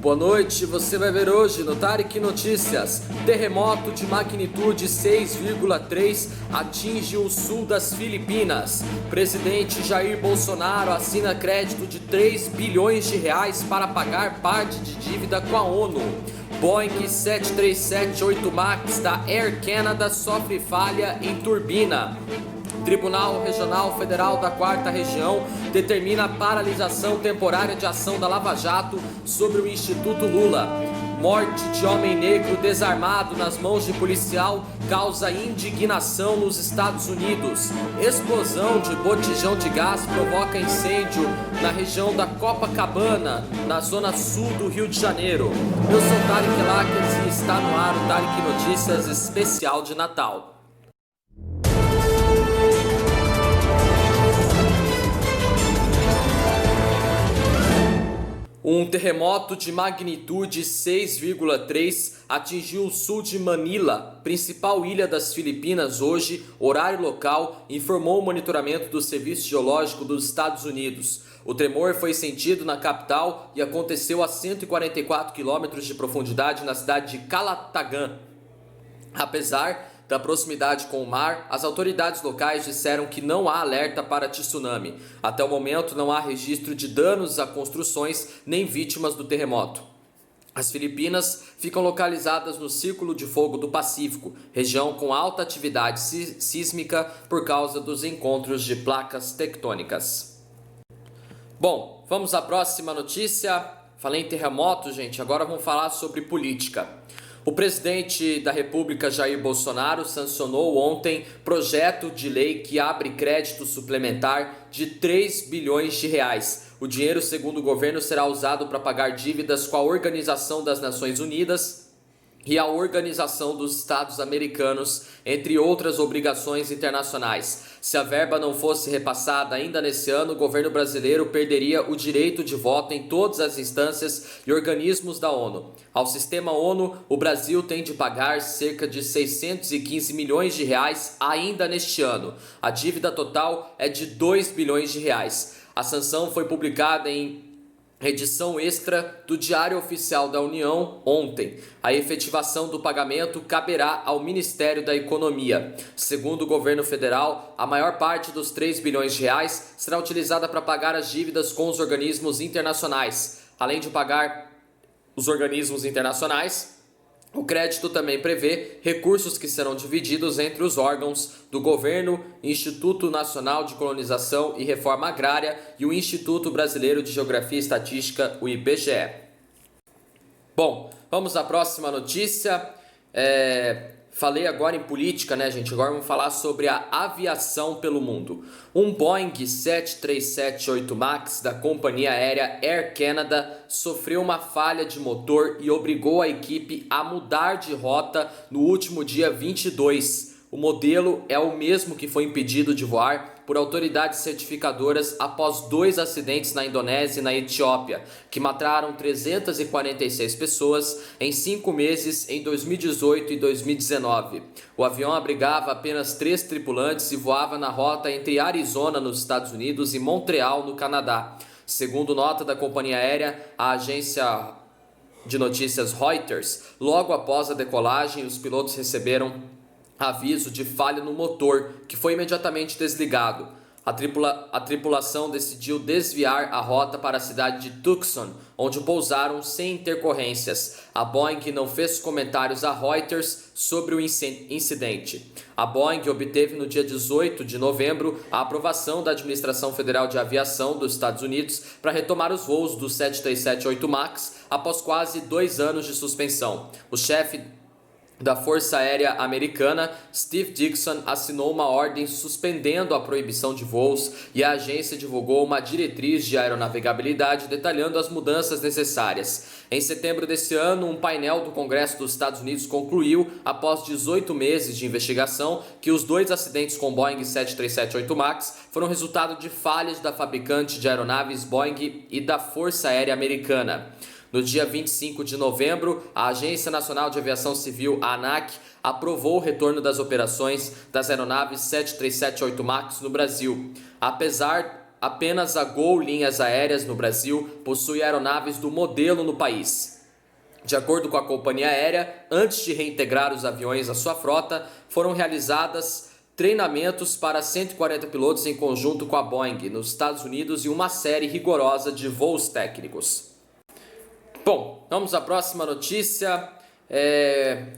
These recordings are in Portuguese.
Boa noite, você vai ver hoje no Tarek Notícias. Terremoto de magnitude 6,3 atinge o sul das Filipinas. Presidente Jair Bolsonaro assina crédito de 3 bilhões de reais para pagar parte de dívida com a ONU. Boeing 737-8 MAX da Air Canada sofre falha em turbina. Tribunal Regional Federal da 4ª Região determina a paralisação temporária de ação da Lava Jato sobre o Instituto Lula. Morte de homem negro desarmado nas mãos de policial causa indignação nos Estados Unidos. Explosão de botijão de gás provoca incêndio na região da Copacabana, na zona sul do Rio de Janeiro. Eu sou Tarek Lakers e está no ar o Tarek Notícias especial de Natal. Um terremoto de magnitude 6,3 atingiu o sul de Manila, principal ilha das Filipinas hoje, horário local, informou o monitoramento do Serviço Geológico dos Estados Unidos. O tremor foi sentido na capital e aconteceu a 144 quilômetros de profundidade na cidade de Calatagan. Apesar da proximidade com o mar, as autoridades locais disseram que não há alerta para tsunami. Até o momento não há registro de danos a construções nem vítimas do terremoto. As Filipinas ficam localizadas no Círculo de Fogo do Pacífico, região com alta atividade sísmica por causa dos encontros de placas tectônicas. Bom, vamos à próxima notícia. Falei em terremoto, gente, agora vamos falar sobre política. O presidente da República, Jair Bolsonaro, sancionou ontem projeto de lei que abre crédito suplementar de 3 bilhões de reais. O dinheiro, segundo o governo, será usado para pagar dívidas com a Organização das Nações Unidas e a Organização dos Estados Americanos, entre outras obrigações internacionais. Se a verba não fosse repassada ainda nesse ano, o governo brasileiro perderia o direito de voto em todas as instâncias e organismos da ONU. Ao sistema ONU, o Brasil tem de pagar cerca de 615 milhões de reais ainda neste ano. A dívida total é de 2 bilhões de reais. A sanção foi publicada em edição extra do Diário Oficial da União ontem. A efetivação do pagamento caberá ao Ministério da Economia. Segundo o governo federal, a maior parte dos 3 bilhões de reais será utilizada para pagar as dívidas com os organismos internacionais. Além de pagar os organismos internacionais, o crédito também prevê recursos que serão divididos entre os órgãos do governo, Instituto Nacional de Colonização e Reforma Agrária e o Instituto Brasileiro de Geografia e Estatística, o IBGE. Bom, vamos à próxima notícia. Falei agora em política, né, gente? Agora vamos falar sobre a aviação pelo mundo. Um Boeing 737-8 MAX da companhia aérea Air Canada sofreu uma falha de motor e obrigou a equipe a mudar de rota no último dia 22. O modelo é o mesmo que foi impedido de voar por autoridades certificadoras após 2 acidentes na Indonésia e na Etiópia, que mataram 346 pessoas em 5 meses em 2018 e 2019. O avião abrigava apenas 3 tripulantes e voava na rota entre Arizona, nos Estados Unidos, e Montreal, no Canadá. Segundo nota da companhia aérea, a agência de notícias Reuters, logo após a decolagem, os pilotos receberam aviso de falha no motor, que foi imediatamente desligado. A tripulação decidiu desviar a rota para a cidade de Tucson, onde pousaram sem intercorrências. A Boeing não fez comentários a Reuters sobre o incidente. A Boeing obteve no dia 18 de novembro a aprovação da Administração Federal de Aviação dos Estados Unidos para retomar os voos do 737-8 MAX após quase 2 anos de suspensão. O chefe da Força Aérea Americana, Steve Dickson, assinou uma ordem suspendendo a proibição de voos e a agência divulgou uma diretriz de aeronavegabilidade detalhando as mudanças necessárias. Em setembro desse ano, um painel do Congresso dos Estados Unidos concluiu, após 18 meses de investigação, que os 2 acidentes com Boeing 737-8 MAX foram resultado de falhas da fabricante de aeronaves Boeing e da Força Aérea Americana. No dia 25 de novembro, a Agência Nacional de Aviação Civil, a ANAC, aprovou o retorno das operações das aeronaves 737-8 MAX no Brasil. Apenas a Gol Linhas Aéreas no Brasil possui aeronaves do modelo no país. De acordo com a companhia aérea, antes de reintegrar os aviões à sua frota, foram realizadas treinamentos para 140 pilotos em conjunto com a Boeing nos Estados Unidos e uma série rigorosa de voos técnicos. Bom, vamos à próxima notícia.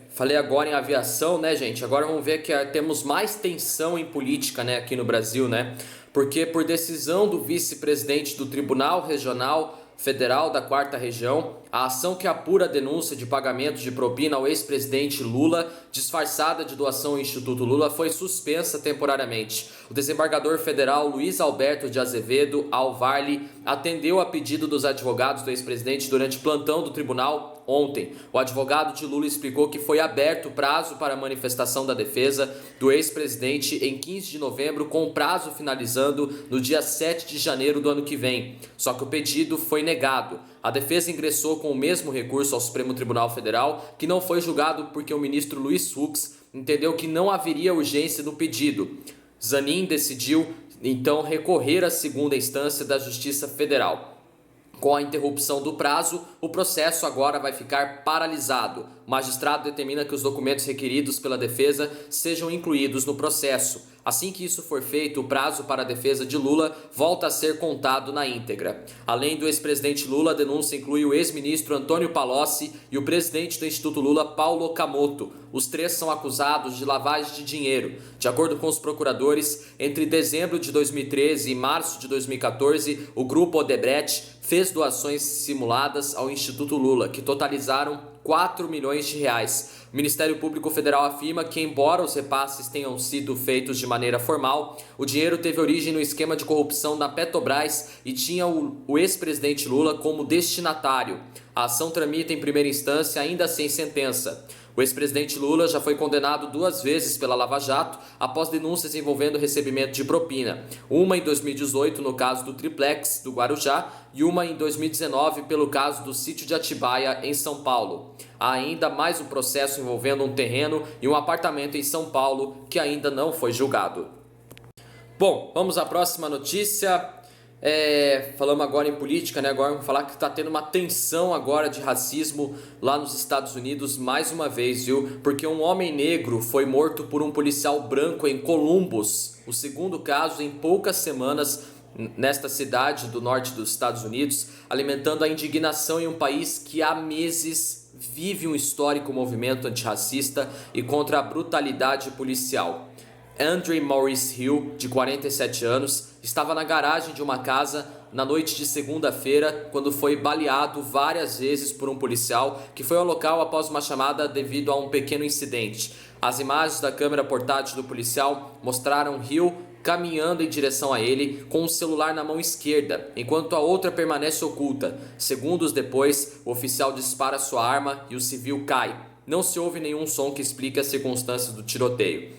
Falei agora em aviação, né, gente? Agora vamos ver que temos mais tensão em política, né, aqui no Brasil, né? Porque por decisão do vice-presidente do Tribunal Regional Federal da 4ª Região, a ação que apura a denúncia de pagamento de propina ao ex-presidente Lula, disfarçada de doação ao Instituto Lula, foi suspensa temporariamente. O desembargador federal Luiz Alberto de Azevedo Alvarli atendeu a pedido dos advogados do ex-presidente durante plantão do tribunal ontem. O advogado de Lula explicou que foi aberto prazo para a manifestação da defesa do ex-presidente em 15 de novembro, com o prazo finalizando no dia 7 de janeiro do ano que vem. Só que o pedido foi negado. A defesa ingressou com o mesmo recurso ao Supremo Tribunal Federal, que não foi julgado porque o ministro Luiz Fux entendeu que não haveria urgência no pedido. Zanin decidiu, então, recorrer à segunda instância da Justiça Federal. Com a interrupção do prazo, o processo agora vai ficar paralisado. O magistrado determina que os documentos requeridos pela defesa sejam incluídos no processo. Assim que isso for feito, o prazo para a defesa de Lula volta a ser contado na íntegra. Além do ex-presidente Lula, a denúncia inclui o ex-ministro Antônio Palocci e o presidente do Instituto Lula, Paulo Okamoto. Os três são acusados de lavagem de dinheiro. De acordo com os procuradores, entre dezembro de 2013 e março de 2014, o grupo Odebrecht fez doações simuladas ao Instituto Lula, que totalizaram 4 milhões de reais. O Ministério Público Federal afirma que, embora os repasses tenham sido feitos de maneira formal, o dinheiro teve origem no esquema de corrupção da Petrobras e tinha o ex-presidente Lula como destinatário. A ação tramita em primeira instância, ainda sem sentença. O ex-presidente Lula já foi condenado 2 vezes pela Lava Jato após denúncias envolvendo recebimento de propina. Uma em 2018 no caso do Triplex do Guarujá e uma em 2019 pelo caso do sítio de Atibaia em São Paulo. Há ainda mais um processo envolvendo um terreno e um apartamento em São Paulo que ainda não foi julgado. Bom, vamos à próxima notícia. Falamos agora em política, né? Agora vamos falar que está tendo uma tensão agora de racismo lá nos Estados Unidos mais uma vez, viu? Porque um homem negro foi morto por um policial branco em Columbus. O segundo caso em poucas semanas nesta cidade do norte dos Estados Unidos, alimentando a indignação em um país que há meses vive um histórico movimento antirracista e contra a brutalidade policial. Andre Maurice Hill, de 47 anos, estava na garagem de uma casa na noite de segunda-feira quando foi baleado várias vezes por um policial que foi ao local após uma chamada devido a um pequeno incidente. As imagens da câmera portátil do policial mostraram Hill caminhando em direção a ele com o celular na mão esquerda, enquanto a outra permanece oculta. Segundos depois, o oficial dispara sua arma e o civil cai. Não se ouve nenhum som que explique as circunstâncias do tiroteio.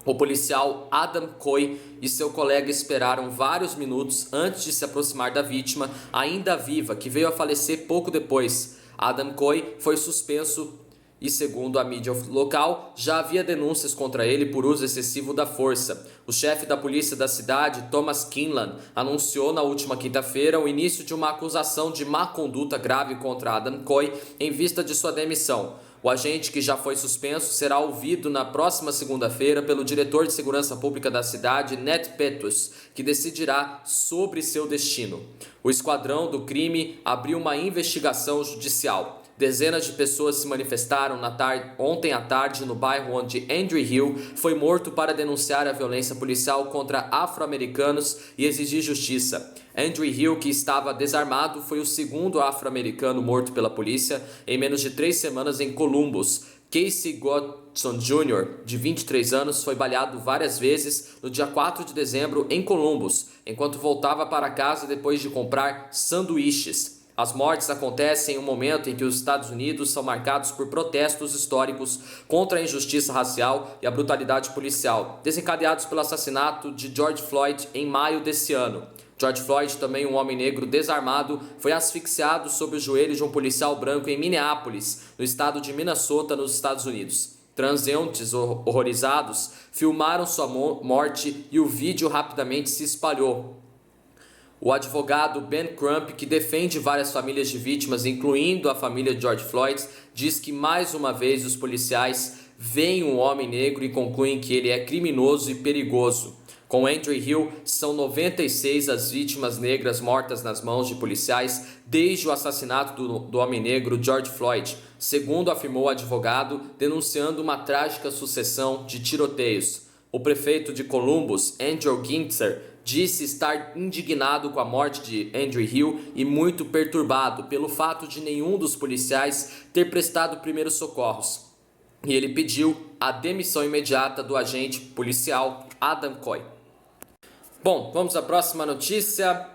O policial Adam Coy e seu colega esperaram vários minutos antes de se aproximar da vítima, ainda viva, que veio a falecer pouco depois. Adam Coy foi suspenso e, segundo a mídia local, já havia denúncias contra ele por uso excessivo da força. O chefe da polícia da cidade, Thomas Kinlan, anunciou na última quinta-feira o início de uma acusação de má conduta grave contra Adam Coy em vista de sua demissão. O agente, que já foi suspenso, será ouvido na próxima segunda-feira pelo diretor de segurança pública da cidade, Ned Pettus, que decidirá sobre seu destino. O esquadrão do crime abriu uma investigação judicial. Dezenas de pessoas se manifestaram ontem à tarde no bairro onde Andrew Hill foi morto para denunciar a violência policial contra afro-americanos e exigir justiça. Andrew Hill, que estava desarmado, foi o segundo afro-americano morto pela polícia em menos de 3 semanas em Columbus. Casey Godson Jr., de 23 anos, foi baleado várias vezes no dia 4 de dezembro em Columbus, enquanto voltava para casa depois de comprar sanduíches. As mortes acontecem em um momento em que os Estados Unidos são marcados por protestos históricos contra a injustiça racial e a brutalidade policial, desencadeados pelo assassinato de George Floyd em maio desse ano. George Floyd, também um homem negro desarmado, foi asfixiado sob o joelho de um policial branco em Minneapolis, no estado de Minnesota, nos Estados Unidos. Transeuntes horrorizados filmaram sua morte e o vídeo rapidamente se espalhou. O advogado Ben Crump, que defende várias famílias de vítimas, incluindo a família de George Floyd, diz que mais uma vez os policiais veem um homem negro e concluem que ele é criminoso e perigoso. Com Andrew Hill, são 96 as vítimas negras mortas nas mãos de policiais desde o assassinato do homem negro George Floyd, segundo afirmou o advogado, denunciando uma trágica sucessão de tiroteios. O prefeito de Columbus, Andrew Gintzer, disse estar indignado com a morte de Andrew Hill e muito perturbado pelo fato de nenhum dos policiais ter prestado primeiros socorros. E ele pediu a demissão imediata do agente policial Adam Coy. Bom, vamos à próxima notícia.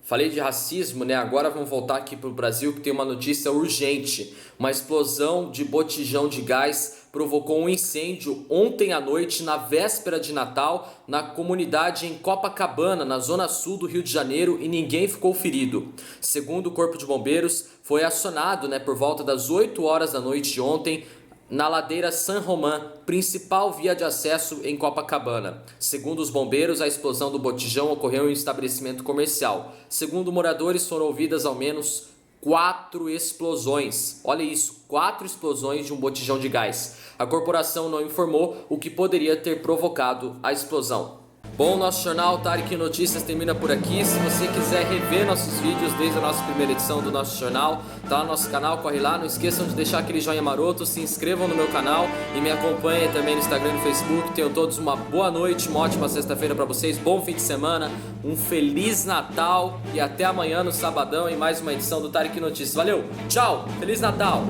Falei de racismo, né? Agora vamos voltar aqui para o Brasil, que tem uma notícia urgente. Uma explosão de botijão de gás provocou um incêndio ontem à noite, na véspera de Natal, na comunidade em Copacabana, na zona sul do Rio de Janeiro, e ninguém ficou ferido. Segundo o Corpo de Bombeiros, foi acionado, por volta das 8 horas da noite de ontem, na ladeira San Román, principal via de acesso em Copacabana. Segundo os bombeiros, a explosão do botijão ocorreu em um estabelecimento comercial. Segundo moradores, foram ouvidas ao menos 4 explosões. Olha isso, 4 explosões de um botijão de gás. A corporação não informou o que poderia ter provocado a explosão. Bom, nosso jornal Tarek Notícias termina por aqui. Se você quiser rever nossos vídeos desde a nossa primeira edição do nosso jornal, tá lá no nosso canal, corre lá. Não esqueçam de deixar aquele joinha maroto, se inscrevam no meu canal e me acompanhem também no Instagram e no Facebook. Tenham todos uma boa noite, uma ótima sexta-feira para vocês, bom fim de semana, um Feliz Natal e até amanhã no sabadão em mais uma edição do Tarek Notícias. Valeu, tchau, Feliz Natal!